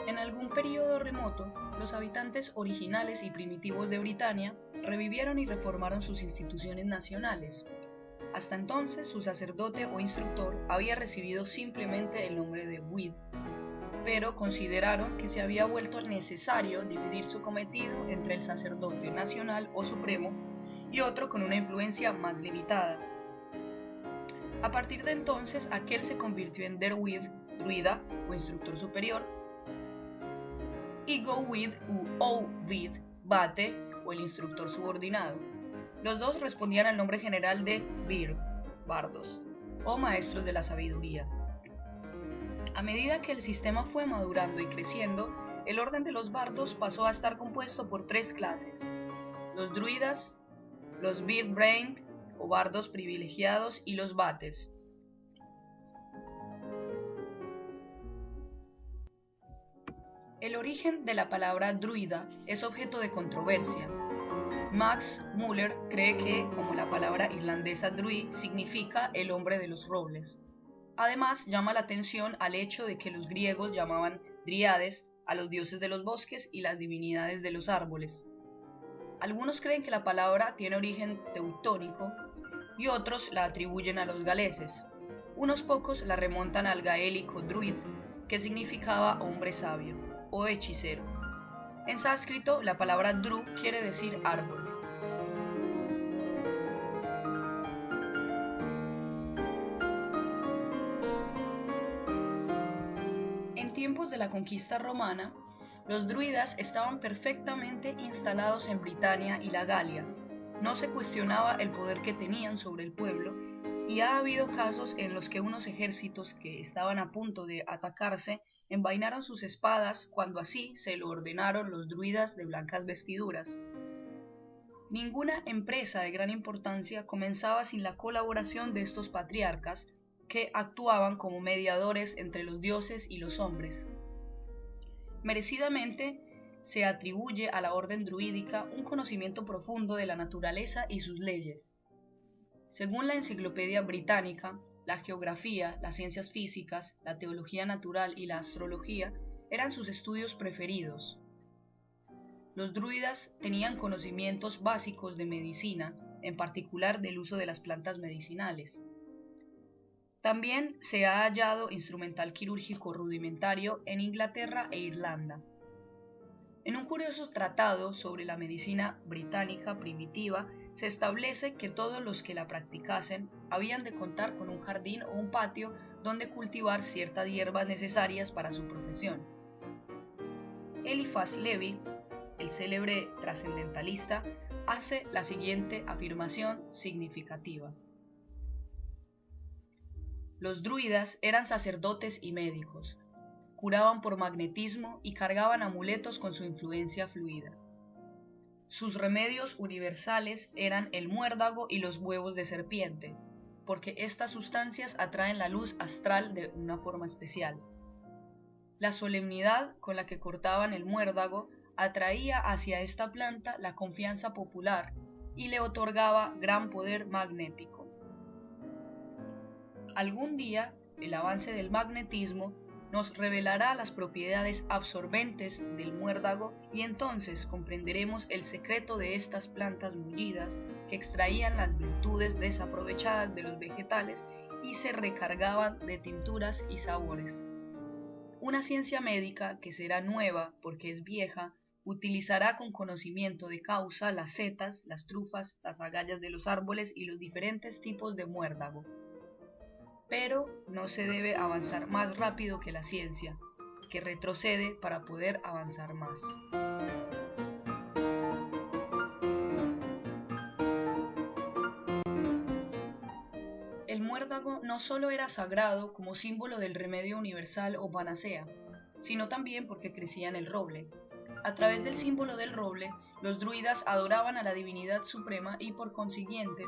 En algún período remoto, los habitantes originales y primitivos de Britania revivieron y reformaron sus instituciones nacionales. Hasta entonces, su sacerdote o instructor había recibido simplemente el nombre de Wid, pero consideraron que se había vuelto necesario dividir su cometido entre el sacerdote nacional o supremo y otro con una influencia más limitada. A partir de entonces, aquel se convirtió en Derwid, druida o instructor superior, y Gowid u Ovid, bate o el instructor subordinado. Los dos respondían al nombre general de Bird, bardos, o maestros de la sabiduría. A medida que el sistema fue madurando y creciendo, el orden de los bardos pasó a estar compuesto por tres clases: los druidas, los Beardbrained o bardos privilegiados y los bates. El origen de la palabra druida es objeto de controversia. Max Muller cree que, como la palabra irlandesa druid significa el hombre de los robles. Además, llama la atención al hecho de que los griegos llamaban dríades a los dioses de los bosques y las divinidades de los árboles. Algunos creen que la palabra tiene origen teutónico y otros la atribuyen a los galeses. Unos pocos la remontan al gaélico druid, que significaba hombre sabio o hechicero. En sánscrito, la palabra dru quiere decir árbol. En tiempos de la conquista romana, los druidas estaban perfectamente instalados en Britania y la Galia. No se cuestionaba el poder que tenían sobre el pueblo, y ha habido casos en los que unos ejércitos que estaban a punto de atacarse envainaron sus espadas cuando así se lo ordenaron los druidas de blancas vestiduras. Ninguna empresa de gran importancia comenzaba sin la colaboración de estos patriarcas, que actuaban como mediadores entre los dioses y los hombres. Merecidamente se atribuye a la orden druídica un conocimiento profundo de la naturaleza y sus leyes. Según la Enciclopedia Británica, la geografía, las ciencias físicas, la teología natural y la astrología eran sus estudios preferidos. Los druidas tenían conocimientos básicos de medicina, en particular del uso de las plantas medicinales. También se ha hallado instrumental quirúrgico rudimentario en Inglaterra e Irlanda. En un curioso tratado sobre la medicina británica primitiva, se establece que todos los que la practicasen habían de contar con un jardín o un patio donde cultivar ciertas hierbas necesarias para su profesión. Eliphas Levi, el célebre trascendentalista, hace la siguiente afirmación significativa: los druidas eran sacerdotes y médicos, curaban por magnetismo y cargaban amuletos con su influencia fluida. Sus remedios universales eran el muérdago y los huevos de serpiente, porque estas sustancias atraen la luz astral de una forma especial. La solemnidad con la que cortaban el muérdago atraía hacia esta planta la confianza popular y le otorgaba gran poder magnético. Algún día, el avance del magnetismo nos revelará las propiedades absorbentes del muérdago y entonces comprenderemos el secreto de estas plantas mullidas que extraían las virtudes desaprovechadas de los vegetales y se recargaban de tinturas y sabores. Una ciencia médica que será nueva porque es vieja, utilizará con conocimiento de causa las setas, las trufas, las agallas de los árboles y los diferentes tipos de muérdago. Pero no se debe avanzar más rápido que la ciencia, que retrocede para poder avanzar más. El muérdago no solo era sagrado como símbolo del remedio universal o panacea, sino también porque crecía en el roble. A través del símbolo del roble, los druidas adoraban a la divinidad suprema y por consiguiente,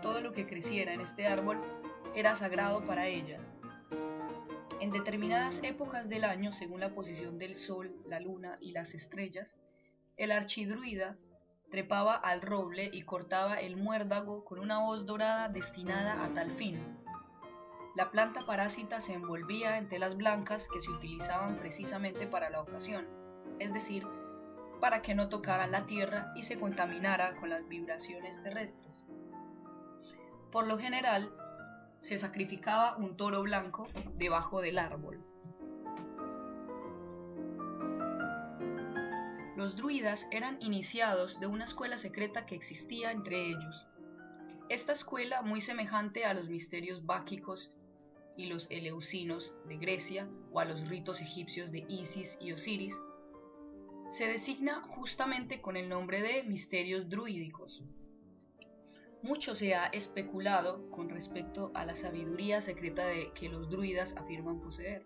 todo lo que creciera en este árbol era sagrado para ella. En determinadas épocas del año, según la posición del sol, la luna y las estrellas, el archidruida trepaba al roble y cortaba el muérdago con una hoz dorada destinada a tal fin. La planta parásita se envolvía en telas blancas que se utilizaban precisamente para la ocasión, es decir, para que no tocara la tierra y se contaminara con las vibraciones terrestres. Por lo general, se sacrificaba un toro blanco debajo del árbol. Los druidas eran iniciados de una escuela secreta que existía entre ellos. Esta escuela, muy semejante a los misterios báquicos y los eleusinos de Grecia o a los ritos egipcios de Isis y Osiris, se designa justamente con el nombre de misterios druídicos. Mucho se ha especulado con respecto a la sabiduría secreta que los druidas afirman poseer.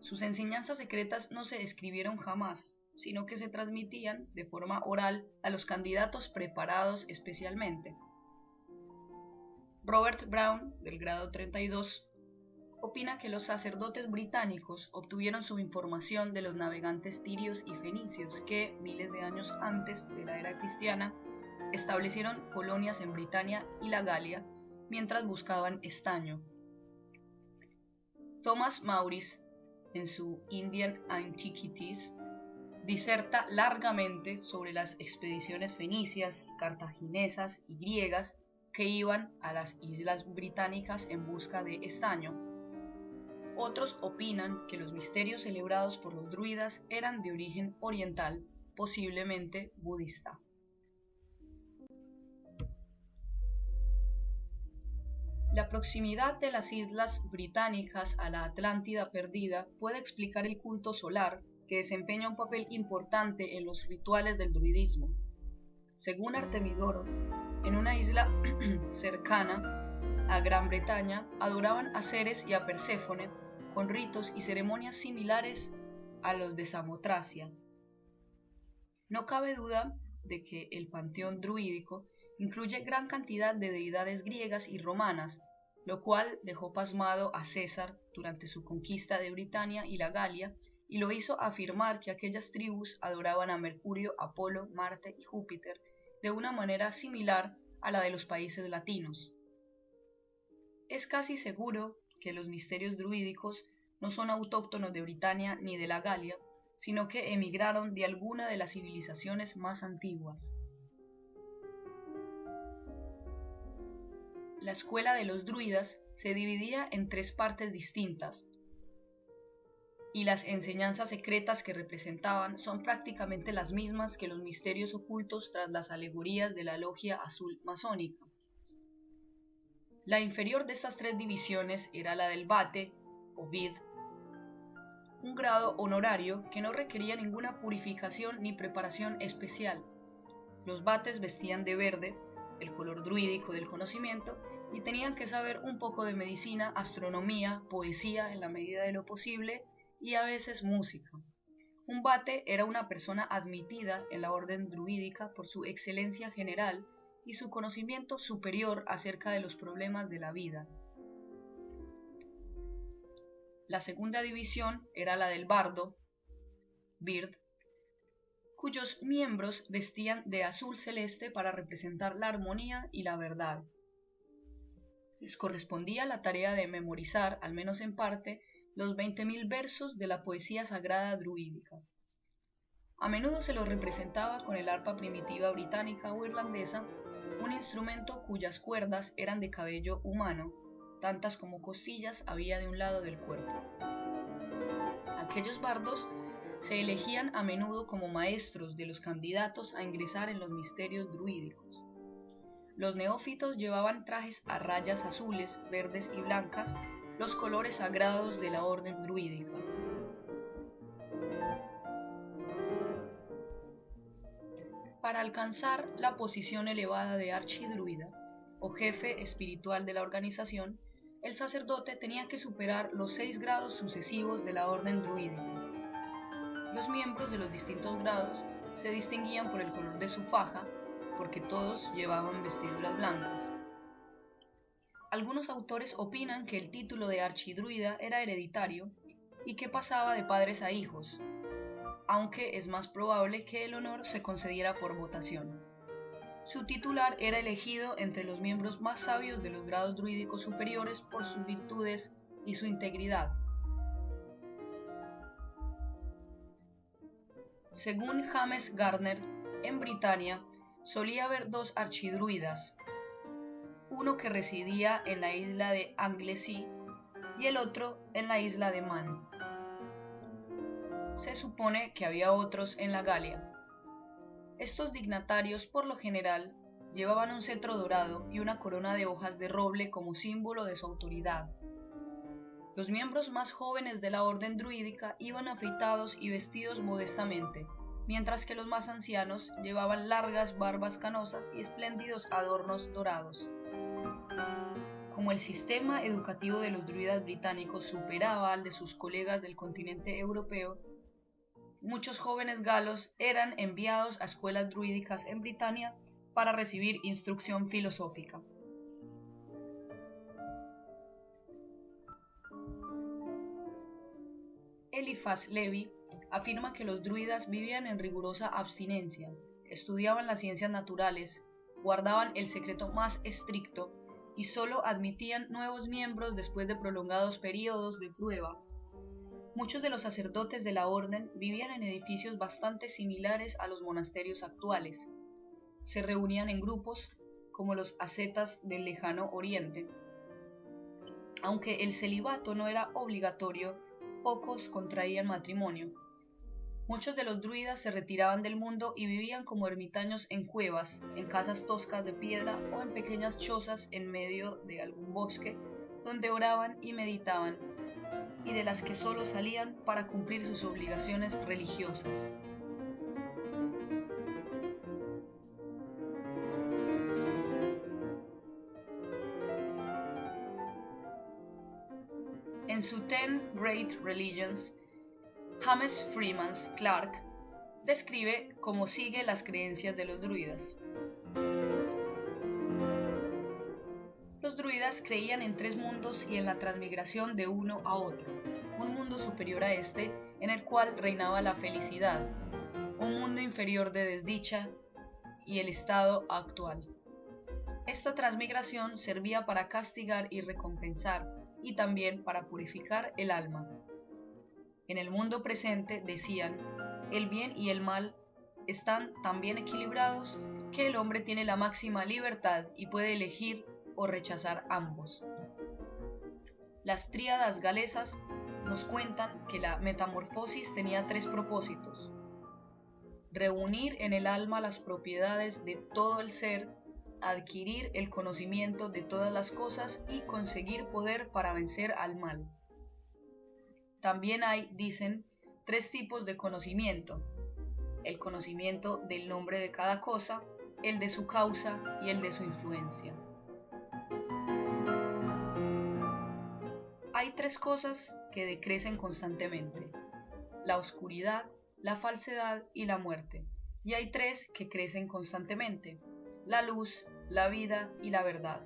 Sus enseñanzas secretas no se escribieron jamás, sino que se transmitían de forma oral a los candidatos preparados especialmente. Robert Brown, del grado 32, opina que los sacerdotes británicos obtuvieron su información de los navegantes tirios y fenicios que, miles de años antes de la era cristiana, establecieron colonias en Britania y la Galia mientras buscaban estaño. Thomas Maurice, en su Indian Antiquities, diserta largamente sobre las expediciones fenicias, cartaginesas y griegas que iban a las islas británicas en busca de estaño. Otros opinan que los misterios celebrados por los druidas eran de origen oriental, posiblemente budista. La proximidad de las islas británicas a la Atlántida perdida puede explicar el culto solar, que desempeña un papel importante en los rituales del druidismo. Según Artemidoro, en una isla cercana a Gran Bretaña, adoraban a Ceres y a Perséfone con ritos y ceremonias similares a los de Samotracia. No cabe duda de que el panteón druídico incluye gran cantidad de deidades griegas y romanas, lo cual dejó pasmado a César durante su conquista de Britania y la Galia y lo hizo afirmar que aquellas tribus adoraban a Mercurio, Apolo, Marte y Júpiter de una manera similar a la de los países latinos. Es casi seguro que los misterios druídicos no son autóctonos de Britania ni de la Galia, sino que emigraron de alguna de las civilizaciones más antiguas. La escuela de los druidas se dividía en tres partes distintas, y las enseñanzas secretas que representaban son prácticamente las mismas que los misterios ocultos tras las alegorías de la logia azul masónica. La inferior de estas tres divisiones era la del vate, o vid, un grado honorario que no requería ninguna purificación ni preparación especial. Los vates vestían de verde, el color druídico del conocimiento, y tenían que saber un poco de medicina, astronomía, poesía en la medida de lo posible, y a veces música. Un vate era una persona admitida en la orden druídica por su excelencia general y su conocimiento superior acerca de los problemas de la vida. La segunda división era la del bardo, bird, cuyos miembros vestían de azul celeste para representar la armonía y la verdad. Les correspondía la tarea de memorizar, al menos en parte, los 20.000 versos de la poesía sagrada druídica. A menudo se los representaba con el arpa primitiva británica o irlandesa, un instrumento cuyas cuerdas eran de cabello humano, tantas como costillas había de un lado del cuerpo. Aquellos bardos se elegían a menudo como maestros de los candidatos a ingresar en los misterios druídicos. Los neófitos llevaban trajes a rayas azules, verdes y blancas, los colores sagrados de la orden druídica. Para alcanzar la posición elevada de archidruida, o jefe espiritual de la organización, el sacerdote tenía que superar los 6 grados sucesivos de la orden druídica. Los miembros de los distintos grados se distinguían por el color de su faja, porque todos llevaban vestiduras blancas. Algunos autores opinan que el título de archidruida era hereditario y que pasaba de padres a hijos, aunque es más probable que el honor se concediera por votación. Su titular era elegido entre los miembros más sabios de los grados druídicos superiores por sus virtudes y su integridad. Según James Gardner, en Britania solía haber dos archidruidas, uno que residía en la isla de Anglesey y el otro en la isla de Man. Se supone que había otros en la Galia. Estos dignatarios, por lo general, llevaban un cetro dorado y una corona de hojas de roble como símbolo de su autoridad. Los miembros más jóvenes de la orden druídica iban afeitados y vestidos modestamente, mientras que los más ancianos llevaban largas barbas canosas y espléndidos adornos dorados. Como el sistema educativo de los druidas británicos superaba al de sus colegas del continente europeo, muchos jóvenes galos eran enviados a escuelas druídicas en Britania para recibir instrucción filosófica. Eliphas Levi afirma que los druidas vivían en rigurosa abstinencia, estudiaban las ciencias naturales, guardaban el secreto más estricto y solo admitían nuevos miembros después de prolongados períodos de prueba. Muchos de los sacerdotes de la orden vivían en edificios bastante similares a los monasterios actuales. Se reunían en grupos, como los ascetas del lejano oriente. Aunque el celibato no era obligatorio, pocos contraían matrimonio. Muchos de los druidas se retiraban del mundo y vivían como ermitaños en cuevas, en casas toscas de piedra o en pequeñas chozas en medio de algún bosque, donde oraban y meditaban, y de las que solo salían para cumplir sus obligaciones religiosas. En su Ten Great Religions, James Freeman Clarke describe cómo sigue las creencias de los druidas. Los druidas creían en tres mundos y en la transmigración de uno a otro, un mundo superior a este en el cual reinaba la felicidad, un mundo inferior de desdicha y el estado actual. Esta transmigración servía para castigar y recompensar, y también para purificar el alma. En el mundo presente, decían, el bien y el mal están tan bien equilibrados que el hombre tiene la máxima libertad y puede elegir o rechazar ambos. Las tríadas galesas nos cuentan que la metamorfosis tenía tres propósitos: reunir en el alma las propiedades de todo el ser, adquirir el conocimiento de todas las cosas y conseguir poder para vencer al mal. También hay, dicen, tres tipos de conocimiento: el conocimiento del nombre de cada cosa, el de su causa y el de su influencia. Hay tres cosas que decrecen constantemente: la oscuridad, la falsedad y la muerte. Y hay tres que crecen constantemente: la luz, la vida y la verdad.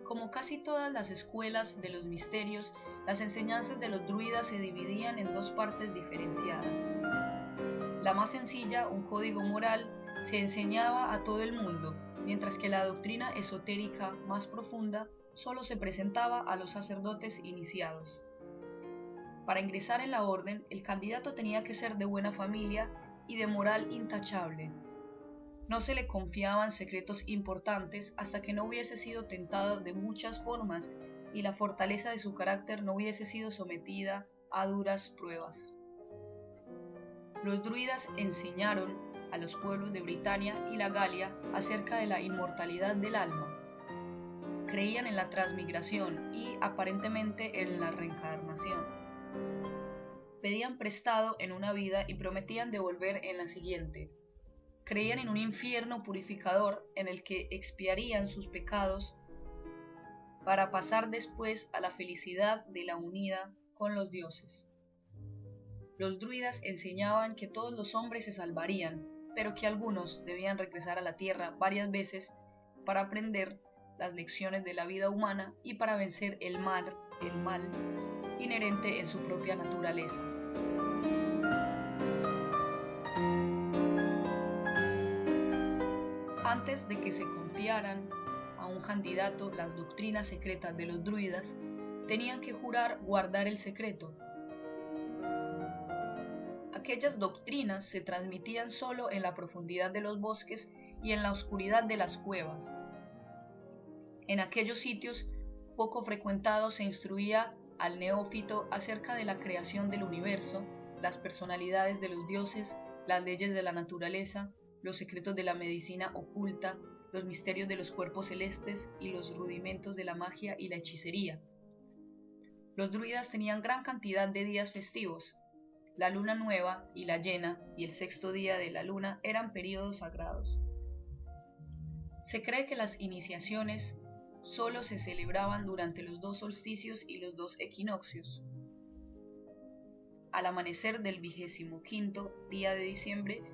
Como casi todas las escuelas de los misterios, las enseñanzas de los druidas se dividían en dos partes diferenciadas. La más sencilla, un código moral, se enseñaba a todo el mundo, mientras que la doctrina esotérica más profunda solo se presentaba a los sacerdotes iniciados. Para ingresar en la orden, el candidato tenía que ser de buena familia y de moral intachable. No se le confiaban secretos importantes hasta que no hubiese sido tentado de muchas formas y la fortaleza de su carácter no hubiese sido sometida a duras pruebas. Los druidas enseñaron a los pueblos de Britania y la Galia acerca de la inmortalidad del alma. Creían en la transmigración y, aparentemente, en la reencarnación. Pedían prestado en una vida y prometían devolver en la siguiente. Creían en un infierno purificador en el que expiarían sus pecados para pasar después a la felicidad de la unidad con los dioses. Los druidas enseñaban que todos los hombres se salvarían, pero que algunos debían regresar a la tierra varias veces para aprender las lecciones de la vida humana y para vencer el mal inherente en su propia naturaleza. Antes de que se confiaran a un candidato las doctrinas secretas de los druidas, tenían que jurar guardar el secreto. Aquellas doctrinas se transmitían solo en la profundidad de los bosques y en la oscuridad de las cuevas. En aquellos sitios poco frecuentados se instruía al neófito acerca de la creación del universo, las personalidades de los dioses, las leyes de la naturaleza, los secretos de la medicina oculta, los misterios de los cuerpos celestes y los rudimentos de la magia y la hechicería. Los druidas tenían gran cantidad de días festivos. La luna nueva y la llena y el sexto día de la luna eran períodos sagrados. Se cree que las iniciaciones solo se celebraban durante los 2 solsticios y los 2 equinoccios. Al amanecer del 25º día de diciembre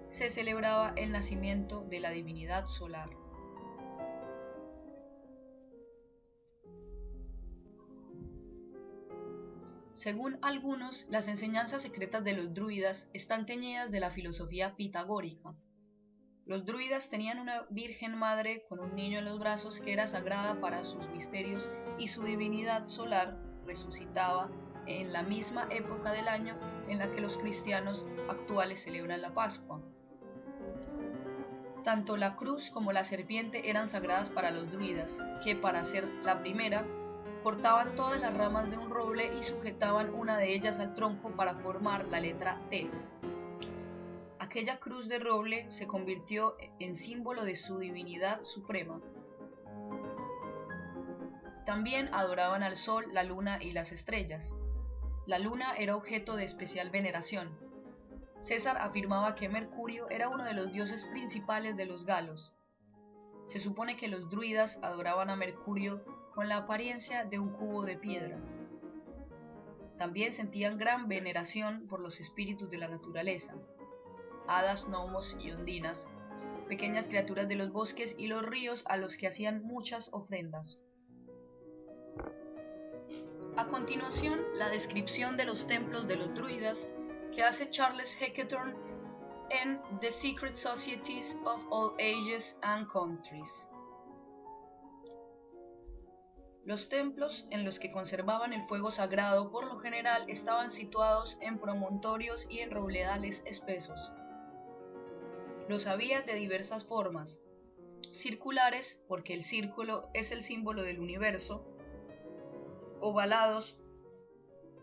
se celebraba el nacimiento de la divinidad solar. Según algunos, las enseñanzas secretas de los druidas están teñidas de la filosofía pitagórica. Los druidas tenían una virgen madre con un niño en los brazos que era sagrada para sus misterios y su divinidad solar resucitaba en la misma época del año en la que los cristianos actuales celebran la Pascua. Tanto la cruz como la serpiente eran sagradas para los druidas, que para hacer la primera, cortaban todas las ramas de un roble y sujetaban una de ellas al tronco para formar la letra T. Aquella cruz de roble se convirtió en símbolo de su divinidad suprema. También adoraban al sol, la luna y las estrellas. La luna era objeto de especial veneración. César afirmaba que Mercurio era uno de los dioses principales de los galos. Se supone que los druidas adoraban a Mercurio con la apariencia de un cubo de piedra. También sentían gran veneración por los espíritus de la naturaleza, hadas, gnomos y ondinas, pequeñas criaturas de los bosques y los ríos a los que hacían muchas ofrendas. A continuación, la descripción de los templos de los druidas que hace Charles Hecketorn en The Secret Societies of All Ages and Countries. Los templos en los que conservaban el fuego sagrado por lo general estaban situados en promontorios y en robledales espesos. Los había de diversas formas: circulares, porque el círculo es el símbolo del universo; ovalados,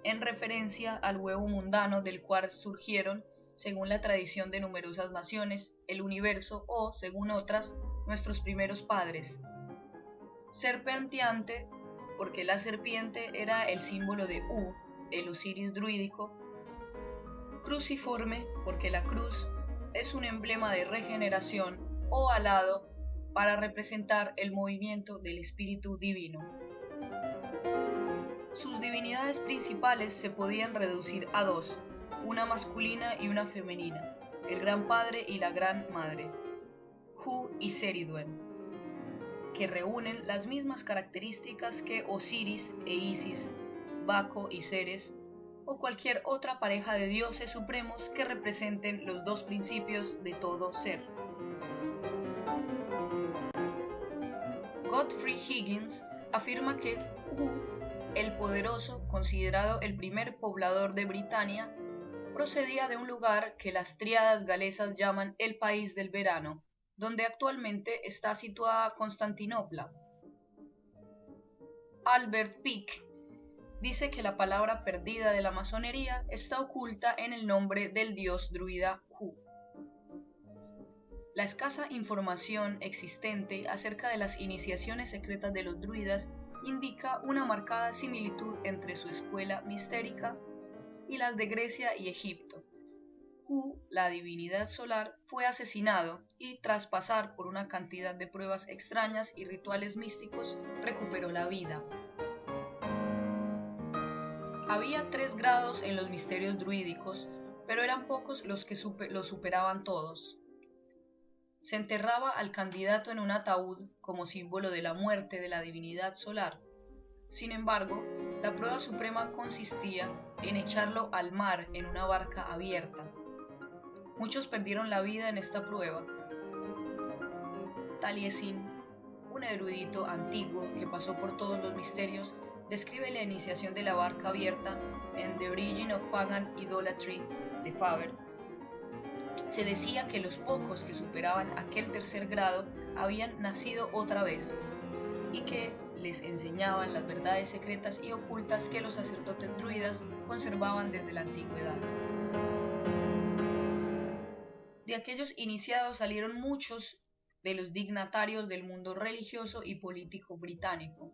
en referencia al huevo mundano del cual surgieron, según la tradición de numerosas naciones, el universo o, según otras, nuestros primeros padres; serpenteante, porque la serpiente era el símbolo de U, el Osiris druídico; cruciforme, porque la cruz es un emblema de regeneración; o alado, para representar el movimiento del espíritu divino. Sus divinidades principales se podían reducir a 2, una masculina y una femenina, el Gran Padre y la Gran Madre, Hu y Seriduen, que reúnen las mismas características que Osiris e Isis, Baco y Ceres, o cualquier otra pareja de dioses supremos que representen los 2 principios de todo ser. Godfrey Higgins afirma que Hu, el poderoso, considerado el primer poblador de Britania, procedía de un lugar que las tríadas galesas llaman el País del Verano, donde actualmente está situada Constantinopla. Albert Pike dice que la palabra perdida de la masonería está oculta en el nombre del dios druida Hu. La escasa información existente acerca de las iniciaciones secretas de los druidas indica una marcada similitud entre su escuela mistérica y las de Grecia y Egipto. Hu, la divinidad solar, fue asesinado y, tras pasar por una cantidad de pruebas extrañas y rituales místicos, recuperó la vida. Había 3 grados en los misterios druídicos, pero eran pocos los que los superaban todos. Se enterraba al candidato en un ataúd como símbolo de la muerte de la divinidad solar. Sin embargo, la prueba suprema consistía en echarlo al mar en una barca abierta. Muchos perdieron la vida en esta prueba. Taliesin, un erudito antiguo que pasó por todos los misterios, describe la iniciación de la barca abierta en The Origin of Pagan Idolatry de Faber. Se decía que los pocos que superaban aquel tercer grado habían nacido otra vez, y que les enseñaban las verdades secretas y ocultas que los sacerdotes druidas conservaban desde la antigüedad. De aquellos iniciados salieron muchos de los dignatarios del mundo religioso y político británico,